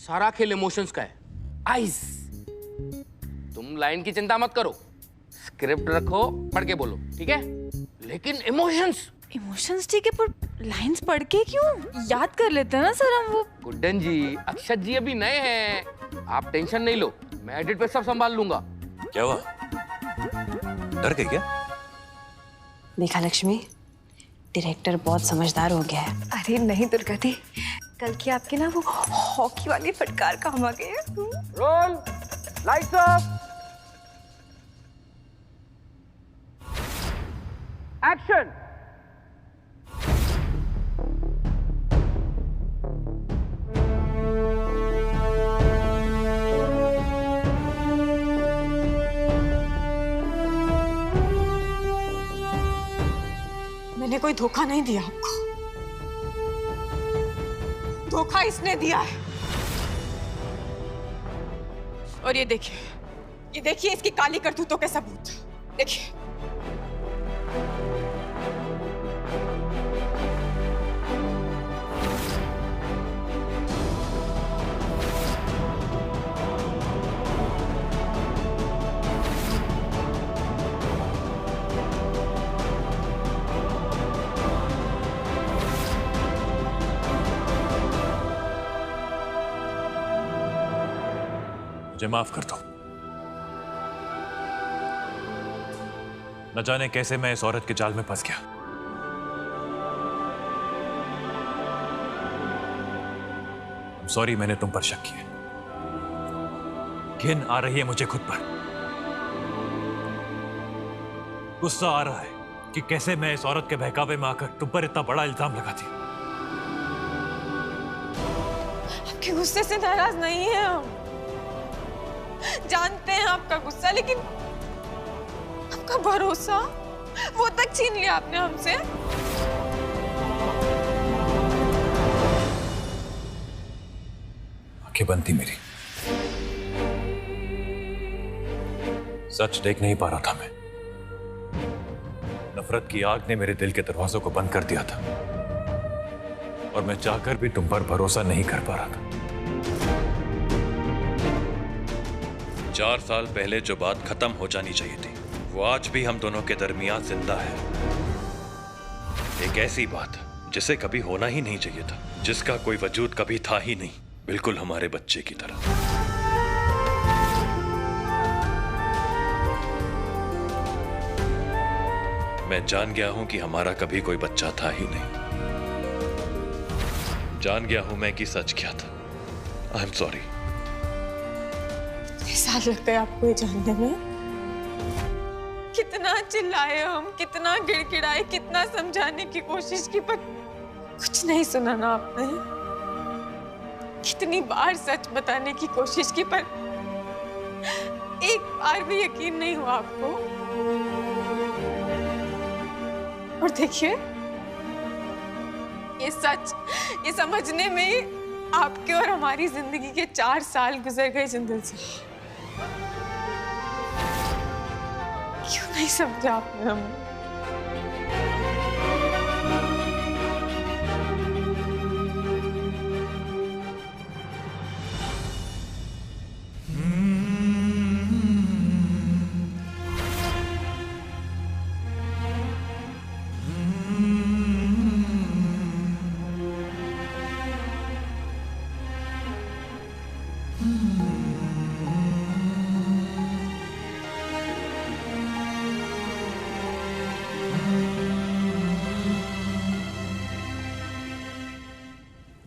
सारा खेल इमोशंस का है। आइस, तुम लाइन की चिंता मत करो, स्क्रिप्ट रखो, पढ़ के बोलो, ठीक है? लेकिन इमोशंस ठीक है, पर लाइंस पढ़ के क्यों? याद कर लेते हैं ना सर हम वो। गुड्डन जी, अक्षत जी अभी नए हैं, आप टेंशन नहीं लो, मैं एडिट पे सब संभाल लूंगा। क्या हुआ, डर गई क्या? देखा लक्ष्मी, डायरेक्टर बहुत समझदार हो गया है। अरे नहीं दुर्गा दी, कल की आपकी ना वो हॉकी वाली फटकार काम आ गई है। Roll, lights off, action. मैंने कोई धोखा नहीं दिया आपको, धोखा इसने दिया है। और ये देखिए इसकी काली करतूतों के सबूत। देखिए, मुझे माफ कर दो। न जाने कैसे मैं इस औरत के जाल में फंस गया। सॉरी, मैंने तुम पर शक किया। घिन आ रही है मुझे खुद पर। गुस्सा आ रहा है कि कैसे मैं इस औरत के बहकावे में आकर तुम पर इतना बड़ा इल्जाम लगा दिया। आपके गुस्से से नाराज नहीं है हम, जानते हैं आपका गुस्सा, लेकिन आपका भरोसा वो तक छीन लिया आपने हमसे। आंखें बंद थी मेरी, सच देख नहीं पा रहा था मैं। नफरत की आग ने मेरे दिल के दरवाजों को बंद कर दिया था और मैं चाहकर भी तुम पर भरोसा नहीं कर पा रहा था। 4 साल पहले जो बात खत्म हो जानी चाहिए थी, वो आज भी हम दोनों के दरमियान जिंदा है। एक ऐसी बात जिसे कभी होना ही नहीं चाहिए था, जिसका कोई वजूद कभी था ही नहीं, बिल्कुल हमारे बच्चे की तरह। मैं जान गया हूं कि हमारा कभी कोई बच्चा था ही नहीं। जान गया हूं मैं कि सच क्या था। I am sorry. साल लगता है आपको ये जानने में? कितना चिल्लाए हम, कितना गिड़गिड़ाए, कितना समझाने की कोशिश की, पर कुछ नहीं सुना ना आपने। कितनी बार सच बताने की कोशिश की, पर एक बार भी यकीन नहीं हुआ आपको। और देखिए, ये सच, ये समझने में आपके और हमारी जिंदगी के 4 साल गुजर गए जिंदल से। क्यों नहीं समझा आपने हमें?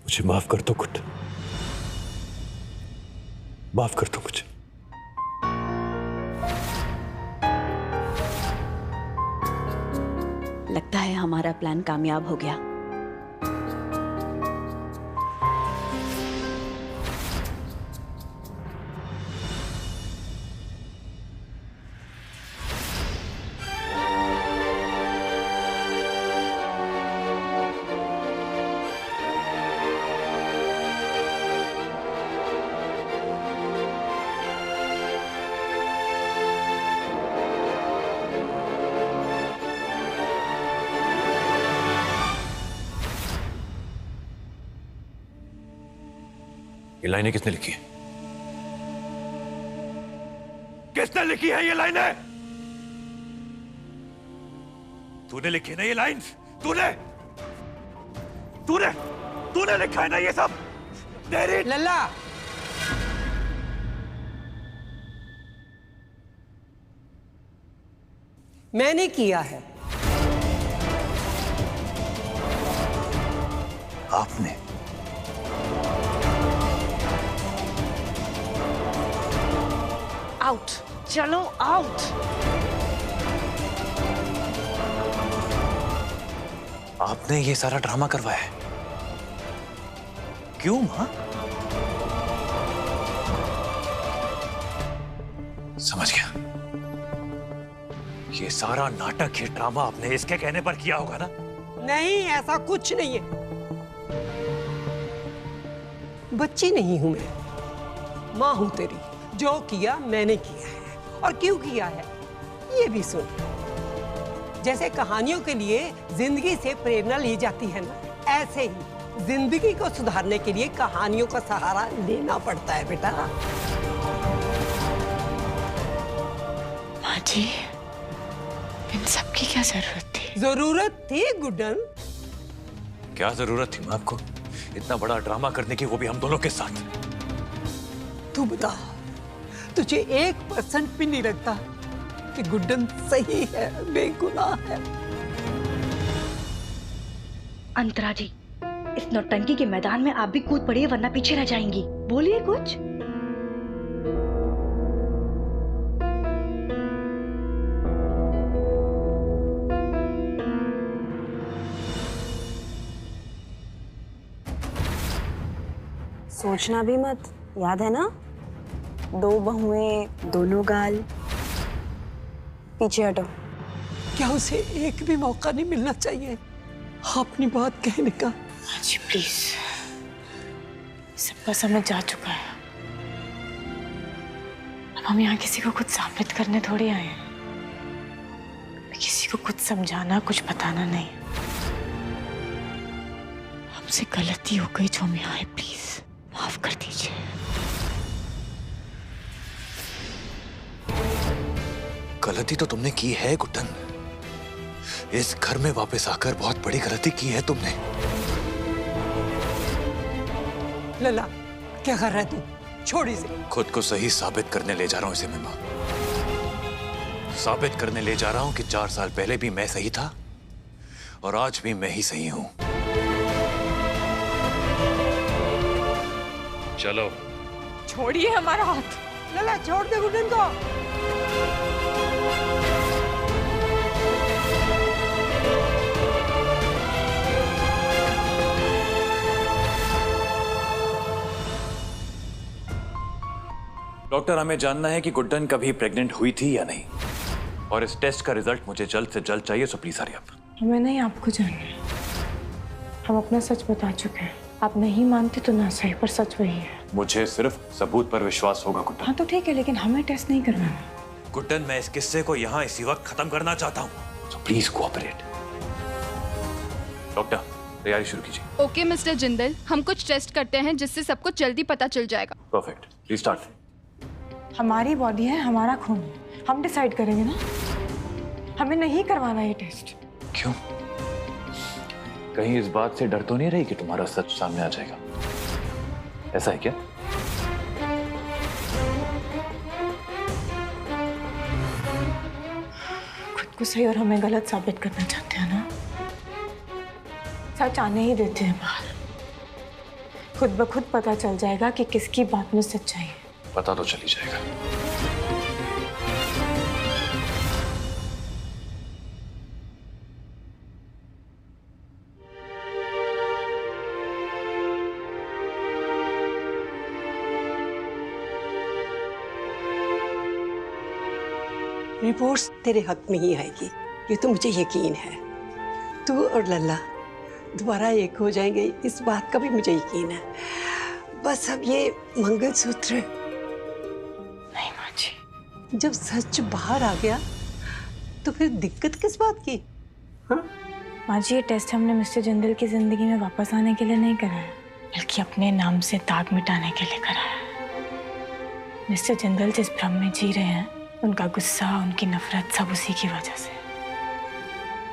मुझे माफ कर दो गुड, माफ कर दो मुझे। लगता है हमारा प्लान कामयाब हो गया। ये लाइनें किसने लिखी है? किसने लिखी है ये लाइनें? तूने लिखी ना ये लाइन्स? तूने तूने तूने लिखा है ना ये सब? तेरी लल्ला, मैंने किया है। आपने? आउट, चलो आउट। आपने ये सारा ड्रामा करवाया है? क्यों मां? समझ गया। ये सारा नाटक, ये ड्रामा आपने इसके कहने पर किया होगा ना? नहीं, ऐसा कुछ नहीं है। बच्ची नहीं हूं मैं, मां हूं तेरी। जो किया मैंने किया है। और क्यों किया है ये भी सुन। जैसे कहानियों के लिए जिंदगी से प्रेरणा ली जाती है ना, ऐसे ही जिंदगी को सुधारने के लिए कहानियों का सहारा लेना पड़ता है बेटा। माँ जी, इन सब की क्या जरूरत थी? जरूरत थी गुड्डन। क्या जरूरत थी मां आपको इतना बड़ा ड्रामा करने की, वो भी हम दोनों के साथ? तू बता, तुझे 1% भी नहीं लगता कि गुड्डन सही है, बेगुनाह है? अंतरा जी, इस नौटंकी के मैदान में आप भी कूद पड़िए वरना पीछे रह जाएंगी। बोलिए कुछ। सोचना भी मत, याद है ना? 2 बहुएं, दोनों गाल। पीछे हटो। क्या उसे एक भी मौका नहीं मिलना चाहिए अपनी बात कहने का? माँ जी प्लीज, सबका समझ जा चुका है। अब हम यहाँ किसी को कुछ साबित करने थोड़ी आए हैं। किसी को कुछ समझाना, कुछ बताना नहीं। हमसे गलती हो गई जो हम यहाँ आए, प्लीज माफ कर दीजिए। गलती तो तुमने की है गुड्डन। इस घर में वापस आकर बहुत बड़ी गलती की है तुमने। लला, क्या कर रहा है तू? छोड़ इसे। खुद को सही साबित करने ले जा रहा हूं इसे मैं मां। साबित करने ले जा रहा हूं कि 4 साल पहले भी मैं सही था और आज भी मैं ही सही हूं। चलो। छोड़िए हमारा हाथ। लला, छोड़ दे गुड्डन को। डॉक्टर, हमें जानना है कि गुड्डन कभी प्रेग्नेंट हुई थी या नहीं, और इस टेस्ट का रिजल्ट मुझे जल्द से जल्द चाहिए, सो प्लीज हरी अप। हमें नहीं आपको जानना है। हम अपना सच बता चुके हैं। आप नहीं मानते तो ना सही, पर सच वही है। मुझे सिर्फ सबूत पर विश्वास होगा गुड्डन। हाँ तो ठीक है, लेकिन हमें टेस्ट नहीं करवाना। गुड्डन, मैं इस किस्से को यहाँ इसी वक्त खत्म करना चाहता हूँ, सो प्लीज कोऑपरेट। डॉक्टर, तैयारी शुरू कीजिए। ओके मिस्टर जिंदल, हम कुछ टेस्ट करते हैं जिससे सब कुछ जल्दी पता चल जाएगा। Perfect, please start. हमारी बॉडी है, हमारा खून है, हम डिसाइड करेंगे ना। हमें नहीं करवाना ये टेस्ट। क्यों? कहीं इस बात से डर तो नहीं रही कि तुम्हारा सच सामने आ जाएगा? ऐसा है क्या? खुद को सही और हमें गलत साबित करना चाहते हैं ना। सच आने ही देते हैं बाहर। खुद ब खुद पता चल जाएगा कि किसकी बात में सच्चाई है। पता तो चली जाएगा। रिपोर्ट्स तेरे हक में ही आएगी, ये तो मुझे यकीन है। तू और लल्ला दोबारा एक हो जाएंगे, इस बात का भी मुझे यकीन है। बस अब ये मंगलसूत्र, नहीं माँ जी, जब सच बाहर आ गया तो फिर दिक्कत किस बात की? हाँ, माँ जी, ये टेस्ट हमने मिस्टर जिंदल की जिंदगी में वापस आने के लिए नहीं कराया। बल्कि अपने नाम से दाग मिटाने के लिए करा है। मिस्टर जिंदल जिस भ्रम में जी रहे हैं, उनका गुस्सा, उनकी नफरत सब उसी की वजह से।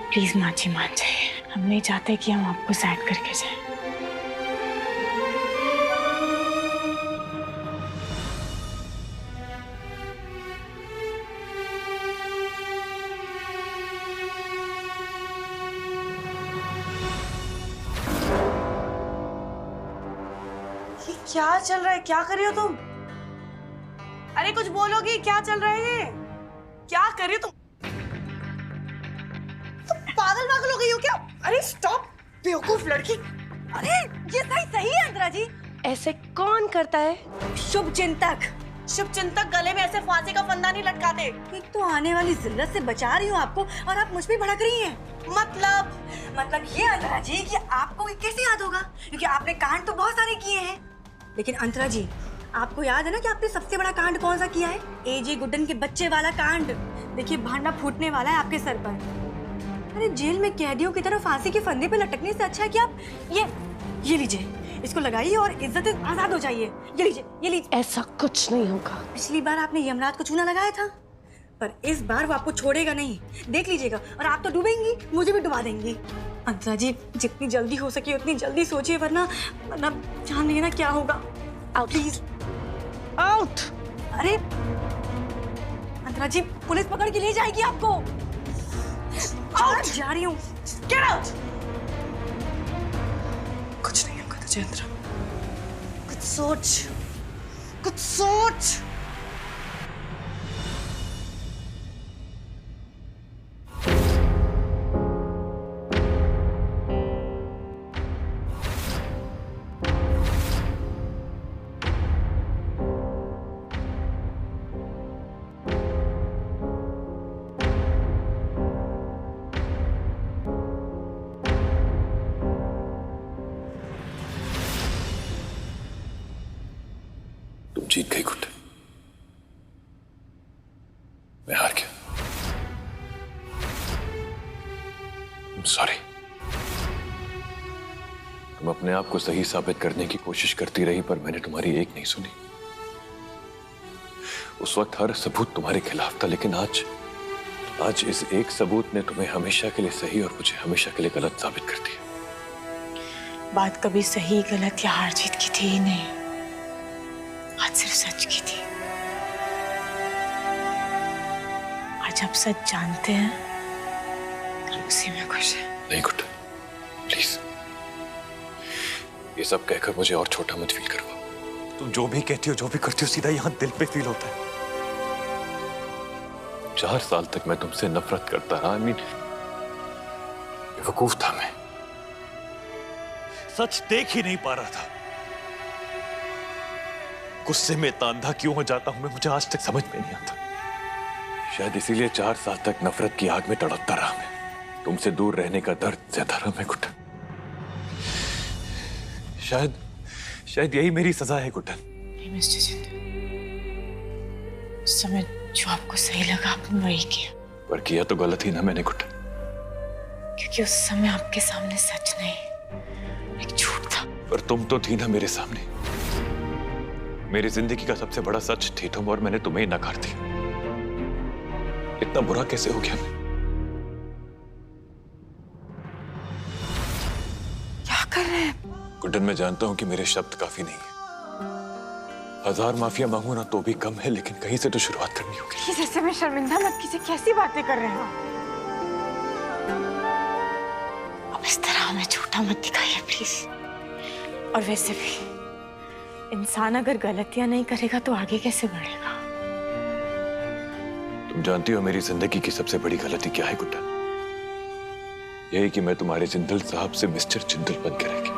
प्लीज माँ जी मान जाइए, हम नहीं चाहते कि हम आपको सैड करके जाएं। क्या चल रहा है? क्या कर रही हो तुम? अरे कुछ बोलोगी? क्या चल रहा है? क्या कर रही हो तुम? पागल हो गई हो क्या? अरे स्टॉप बेवकूफ लड़की। अरे ये सही है अंतरा जी। ऐसे कौन करता है? शुभ चिंतक गले में ऐसे फांसी का फंदा नहीं लटकाते। एक तो आने वाली जिल्लत से बचा रही हूँ आपको और आप मुझ पे भड़क रही हैं। मतलब ये अंतरा जी कि आपको ये कैसे याद होगा? क्योंकि आपने कांड तो बहुत सारे किए हैं। लेकिन अंतरा जी, आपको याद है ना कि आपने सबसे बड़ा कांड कौन सा किया है? एजे गुड्डन के बच्चे वाला कांड। देखिए भांडा फूटने वाला है आपके सर पर। अरे जेल में कैदियों की तरह फांसी के फंदे पे लटकने से अच्छा है कि आप ये लीजिए, इसको लगाइए और इज्जत से आजाद हो जाइए। ये लीजिए। ऐसा कुछ नहीं होगा। पिछली बार आपने यमराज को चूना लगाया था, पर इस बार वो आपको छोड़ेगा नहीं। देख लीजिएगा। और आप तो डूबेंगी, मुझे भी डुबा देंगी। अंतरा जी, जितनी जल्दी हो सके उतनी जल्दी सोचिए, वरना जान लीजिए ना क्या होगा। Out please, out. अरे अंतरा जी, पुलिस पकड़ के ले जाएगी आपको। आउट जा रही हूँ। Get out. कुछ नहीं होगा तुझे अंतरा। कुछ सोच। जीत गई गुड्डन, मैं हार गया। सॉरी। तुम अपने आप को सही साबित करने की कोशिश करती रही, पर मैंने तुम्हारी एक नहीं सुनी। उस वक्त हर सबूत तुम्हारे खिलाफ था, लेकिन आज इस एक सबूत ने तुम्हें हमेशा के लिए सही और मुझे हमेशा के लिए गलत साबित कर दिया। बात कभी सही गलत या हार जीत की थी ही नहीं, आज सिर्फ सच की थी। आज आप सच जानते हैं, हम उसी में खुश हैं। नहीं गुड्डन, प्लीज ये सब कहकर मुझे और छोटा मत फील करवाओ। तुम जो भी कहती हो, जो भी करती हो, सीधा यहाँ दिल पे फील होता है। 4 साल तक मैं तुमसे नफरत करता रहा। बेवकूफ था मैं, सच देख ही नहीं पा रहा था। गुस्से में इतना अंधा क्यों हो जाता हूं मैं, मुझे आज तक समझ में नहीं आता। शायद इसीलिए 4 साल तक नफरत की आग में तड़पता रहा मैं। तुमसे दूर रहने का दर्द ज्यादा रहा मैं गुड्डन। शायद यही मेरी सजा है गुड्डन। नहीं मिस्टर जिंदल, उस समय जो आपको सही लगा आपने वही किया। पर किया तो गलत ही ना मैंने गुड्डन। क्योंकि उस समय आपके सामने सच नहीं, एक झूठ था। पर तुम तो थी ना मेरे सामने। मेरी जिंदगी का सबसे बड़ा सच थी तुम, और मैंने तुम्हें ही नकार दिया। इतना बुरा कैसे हो गया मैं? क्या कर रहे हैं? गुड्डन, मैं जानता हूं कि मेरे शब्द काफी नहीं है। 1000 माफिया मांगू ना तो भी कम है, लेकिन कहीं से तो शुरुआत करनी होगी। जैसे मैं शर्मिंदा मत कीजिए, कैसी बातें कर रहे हैं आप? अब इस तरह हमें झूठा मत दिखाइए प्लीज। और वैसे भी इंसान अगर गलतियां नहीं करेगा तो आगे कैसे बढ़ेगा? तुम जानती हो मेरी जिंदगी की सबसे बड़ी गलती क्या है गुड्डन? यही कि मैं तुम्हारे जिंदल साहब से मिस्टर जिंदल बन के रह गया।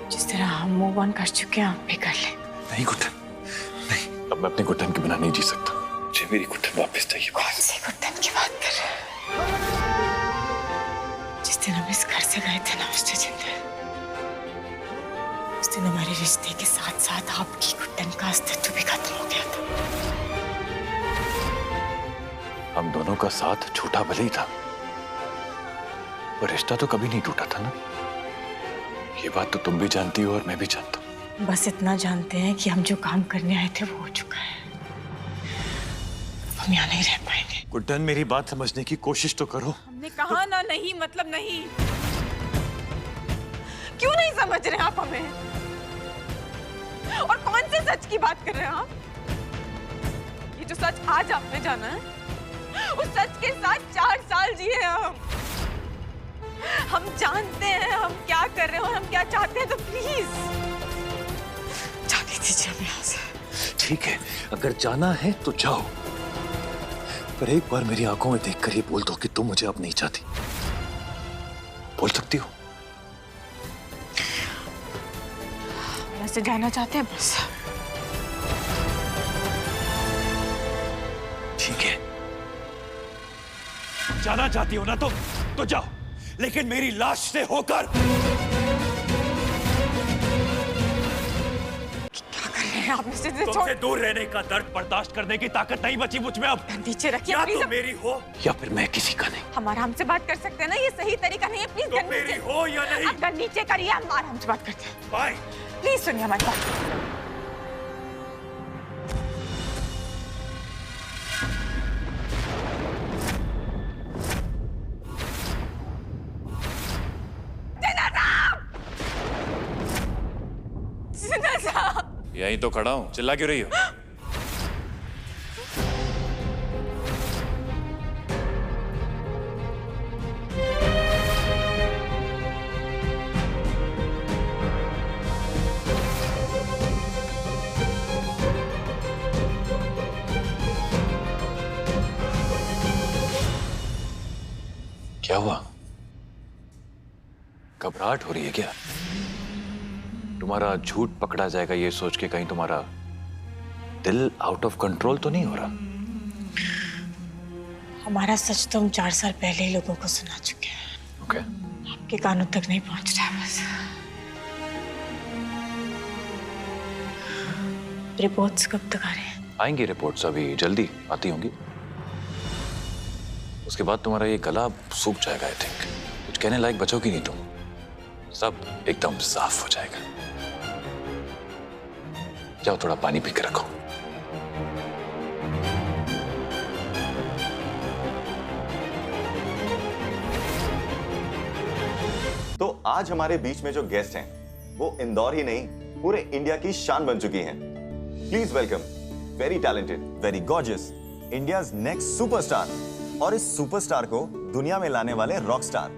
जिस तरह हम मूव ऑन कर चुके हैं, आप भी कर लें। नहीं गुड्डन, नहीं। अब मैं अपने गुड्डन के बिना नहीं जी सकता। मुझे मेरी गुड्डन वापस चाहिए। कौन सी गुड्डन की बात कर रहे हैं? जिस दिन हम इस घर से गए थे ना मिस्टर जिंदल, उस दिन हमारे रिश्ते के साथ साथ आपकी गुड्डन का अस्तित्व भी खत्म हो गया था। हम दोनों का साथ झूठा भले ही था, पर रिश्ता तो कभी नहीं टूटा था ना। ये बात तो तुम भी जानती हो और मैं भी जानता हूँ। बस इतना जानते हैं कि हम जो काम करने आए थे वो हो चुका है। हम यहाँ नहीं रह पाएंगे। गुड्डन, मेरी बात समझने की कोशिश तो करो। हमने कहा ना नहीं मतलब नहीं। क्यों नहीं समझ रहे आप हमें? और कौन से सच की बात कर रहे हैं आप? ये जो सच आज आपने जाना है, उस सच के साथ 4 साल जिए हैं हम जानते हैं हम क्या कर रहे हैं और हम क्या चाहते हैं, तो प्लीज जाने दीजिए हमें यहाँ से। ठीक है, अगर जाना है तो जाओ, पर एक बार मेरी आंखों में देखकर ये बोल दो कि तुम मुझे अब नहीं चाहती। बोल सकती हो? ऐसे जाना चाहते हैं बस। ठीक है, जाना चाहती हो ना तुम तो जाओ, लेकिन मेरी लाश से होकर। आप मुझसे तुमसे दूर रहने का दर्द बर्दाश्त करने की ताकत नहीं बची मुझ में अब। नीचे रखिए या प्लीज। तो मेरी हो या फिर मैं किसी का नहीं। हम आराम से बात कर सकते हैं ना, ये सही तरीका नहीं है। प्लीज तो मेरी हो या नहीं? आप गन नीचे करिए, हम आराम से बात करते हैं। बाय। प्लीज सुनिए हमारी बात। यहीं तो खड़ा हूं, चिल्ला क्यों रही हो? क्या हुआ? घबराहट हो रही है क्या? तुम्हारा झूठ पकड़ा जाएगा ये सोच के कहीं तुम्हारा दिल आउट ऑफ कंट्रोल तो नहीं हो रहा? हमारा सच तो हम 4 साल पहले ही लोगों को सुना चुके हैं। ओके। आपके कानों तक नहीं पहुंच रहा है बस। रिपोर्ट्स कब तक आ रहे हैं? आएंगी रिपोर्ट्स, अभी जल्दी आती होंगी। उसके बाद तुम्हारा ये गला सूख जाएगा। आई थिंक कुछ कहने लायक बचोगी नहीं तुम, सब एकदम साफ हो जाएगा। जाओ थोड़ा पानी पी के रखो। तो आज हमारे बीच में जो गेस्ट हैं वो इंदौर ही नहीं पूरे इंडिया की शान बन चुकी हैं। Please welcome very talented, very gorgeous, India's next superstar, और इस सुपरस्टार को दुनिया में लाने वाले रॉक स्टार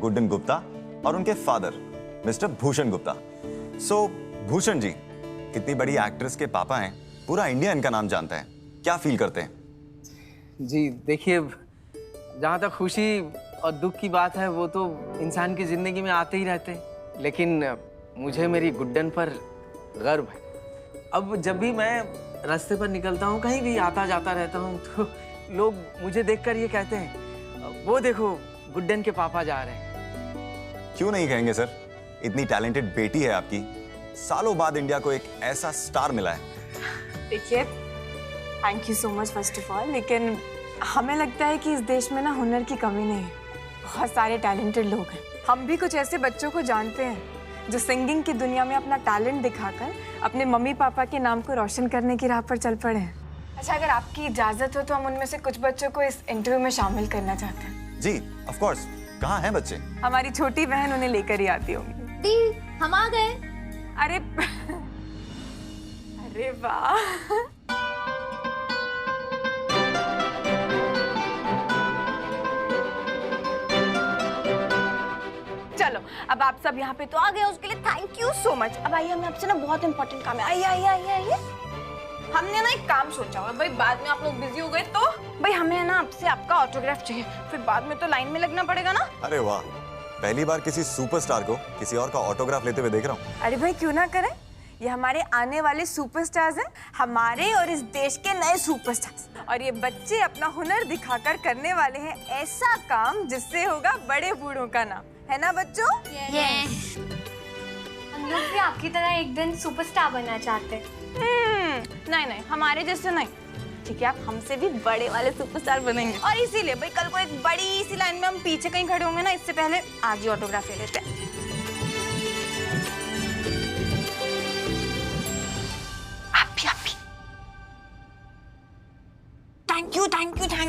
गुड्डन गुप्ता और उनके फादर मिस्टर भूषण गुप्ता। सो भूषण जी, इतनी बड़ी एक्ट्रेस के पापा हैं, पूरा इंडिया इनका नाम जानता है, क्या फील करते हैं? जी देखिए, जहाँ तक खुशी और दुख की बात है वो तो इंसान की जिंदगी में आते ही रहते हैं, लेकिन मुझे मेरी गुड्डन पर गर्व है। अब जब भी मैं रास्ते पर निकलता हूँ, कहीं भी आता जाता रहता हूँ, तो लोग मुझे देखकर ये कहते हैं, वो देखो गुड्डन के पापा जा रहे हैं। क्यों नहीं कहेंगे सर, इतनी टैलेंटेड बेटी है आपकी, सालों बाद इंडिया को एक ऐसा स्टार मिला है। देखिए, thank you so much first of all, लेकिन हमें लगता है कि इस देश में ना हुनर की कमी नहीं है, बहुत सारे टैलेंटेड लोग हैं। हम भी कुछ ऐसे बच्चों को जानते हैं जो सिंगिंग की दुनिया में अपना टैलेंट दिखाकर अपने मम्मी पापा के नाम को रोशन करने की राह पर चल पड़े हैं। अच्छा, अगर आपकी इजाजत हो तो हम उनमें से कुछ बच्चों को इस इंटरव्यू में शामिल करना चाहते हैं। जी ऑफ कोर्स, कहाँ हैं बच्चे? हमारी छोटी बहन उन्हें लेकर ही आती होगी। दी, हम आ गए। अरे अरे वाह, चलो अब आप सब यहाँ पे तो आ गए, उसके लिए थैंक यू सो मच। अब आइए, हमें आपसे ना बहुत इंपॉर्टेंट काम है। आइए आइए आइए आइए। हमने ना एक काम सोचा हुआ है भाई, बाद में आप लोग बिजी हो गए तो भाई हमें ना आपसे आपका ऑटोग्राफ चाहिए, फिर बाद में तो लाइन में लगना पड़ेगा ना। अरे वाह, पहली बार किसी सुपरस्टार को किसी और का ऑटोग्राफ लेते हुए देख रहा हूँ। अरे भाई क्यों ना करें, ये हमारे आने वाले सुपरस्टार्स हैं, हमारे और इस देश के नए सुपरस्टार्स, और ये बच्चे अपना हुनर दिखाकर करने वाले हैं ऐसा काम जिससे होगा बड़े बूढ़ों का नाम, है ना बच्चों? यस। हम लोग भी आपकी तरह एक दिन सुपरस्टार बनना चाहते हैं। नहीं नहीं, हमारे जैसे नहीं, ठीक है? आप हमसे भी बड़े वाले सुपरस्टार बनेंगे, और इसीलिए भाई कल को एक बड़ी सी लाइन में हम पीछे कहीं खड़े होंगे ना, इससे पहले आज ही ऑटोग्राफ ले लेते हैं।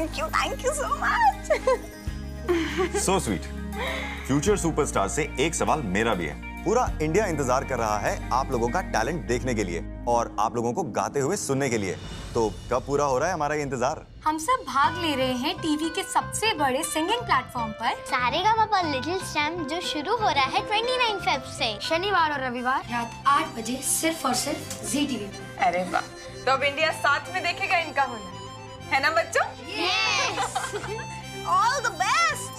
Thank you so much. So sweet. Future superstar से एक सवाल मेरा भी है। पूरा इंडिया इंतजार कर रहा है आप लोगों का टैलेंट देखने के लिए और आप लोगों को गाते हुए सुनने के लिए। तो कब पूरा हो रहा है हमारा ये इंतजार? हम सब भाग ले रहे हैं टीवी के सबसे बड़े सिंगिंग प्लेटफॉर्म पर सारेगामापा लिटिल चैम्प, जो शुरू हो रहा है 29 फेब से, शनिवार और रविवार रात 8 बजे सिर्फ और सिर्फ जी टीवी पर। अरे वाह, तो अब इंडिया साथ में देखेगा इनका हुनर, है ना बच्चों? All the best.